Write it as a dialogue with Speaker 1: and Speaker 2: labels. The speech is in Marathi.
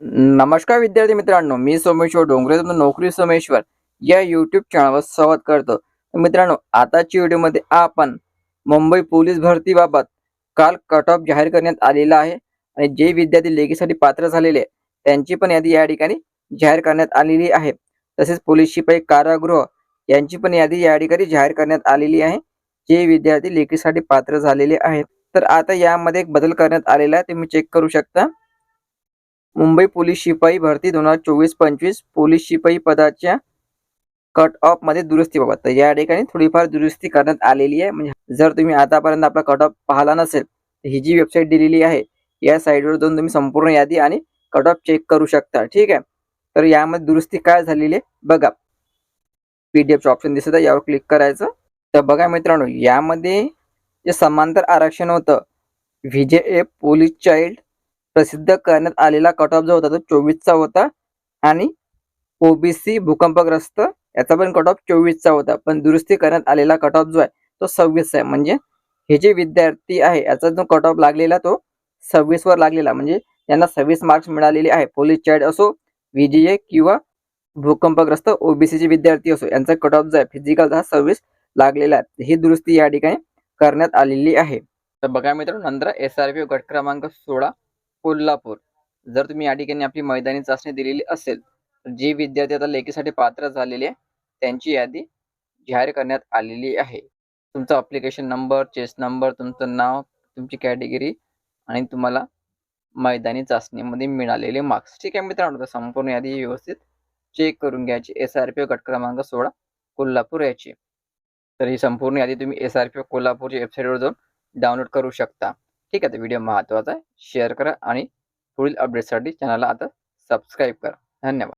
Speaker 1: नमस्कार विद्यार्थी मित्रांनो, मी सोमेश्वर डोंगरे तुमचं नोकरी सोमेश्वर या यूट्यूब चॅनलवर स्वागत करतो. तर मित्रांनो, आताच्या व्हिडिओमध्ये आपण मुंबई पोलीस भरतीबाबत काल कट ऑफ जाहीर करण्यात आलेला आहे आणि जे विद्यार्थी लेखीसाठी पात्र झालेले आहे त्यांची पण यादी या ठिकाणी जाहीर करण्यात आलेली आहे. तसेच पोलीस शिपाई कारागृह यांची पण यादी या ठिकाणी जाहीर करण्यात आलेली आहे, जे विद्यार्थी लेखीसाठी पात्र झालेले आहेत. तर आता यामध्ये एक बदल करण्यात आलेला आहे, तुम्ही चेक करू शकता. मुंबई पोलीस शिपाई भरती 2024-25 पोलीस शिपाई पदाच्या कट ऑफ मध्ये दुरुस्तीबाबत तर या ठिकाणी थोडीफार दुरुस्ती करण्यात आलेली आहे. म्हणजे जर तुम्ही आतापर्यंत आपला कट ऑफ पाहिला नसेल तर ही जी वेबसाईट दिलेली आहे या साईटवर जाऊन तुम्ही संपूर्ण यादी आणि कट ऑफ चेक करू शकता. ठीक आहे. तर यामध्ये दुरुस्ती काय झालेली आहे बघा. पीडीएफचं ऑप्शन दिसत आहे, यावर क्लिक करायचं. तर बघा मित्रांनो, यामध्ये जे समांतर आरक्षण होतं व्हीजेए पोलीस चाइल्ड प्रसिद्ध करण्यात आलेला कट ऑफ जो होता तो 24चा होता आणि ओबीसी भूकंपग्रस्त याचा पण कट ऑफ 24चा होता. पण दुरुस्ती करण्यात आलेला कट ऑफ जो आहे तो 26 आहे. म्हणजे हे जे विद्यार्थी आहे याचा जो कट ऑफ लागलेला तो 26 वर लागलेला, म्हणजे यांना 26 मार्क्स मिळालेले आहे. पोलीस चाइल्ड असो, व्हीजीए किंवा भूकंपग्रस्त ओबीसीचे विद्यार्थी असो, यांचा कट ऑफ जो आहे फिजिकल हा 26 लागलेला आहे. ही दुरुस्ती या ठिकाणी करण्यात आलेली आहे. तर बघा मित्रांनो, नंतर एसआरपी गट क्रमांक 16 कोल्हापूर. जर तुम्ही या ठिकाणी आपली मैदानी चाचणी दिलेली असेल तर जे विद्यार्थी आता लेखीसाठी पात्र झालेले आहे त्यांची यादी जाहीर करण्यात आलेली आहे. तुमचा अप्लिकेशन नंबर, चेस्ट नंबर, तुमचं नाव, तुमची कॅटेगरी आणि तुम्हाला मैदानी चाचणीमध्ये मिळालेले मार्क्स. ठीक आहे मित्रांनो, तर संपूर्ण यादी व्यवस्थित चेक करून घ्यायची. एसआरपी गट क्रमांक 16 कोल्हापूर याची. तर ही संपूर्ण यादी तुम्ही एसआरपी कोल्हापूरच्या वेबसाईटवर जाऊन डाउनलोड करू शकता. ठीक आहे. तर व्हिडिओ महत्त्वाचा आहे, शेअर करा आणि पुढील अपडेटसाठी चॅनलला आता सबस्क्राईब करा. धन्यवाद.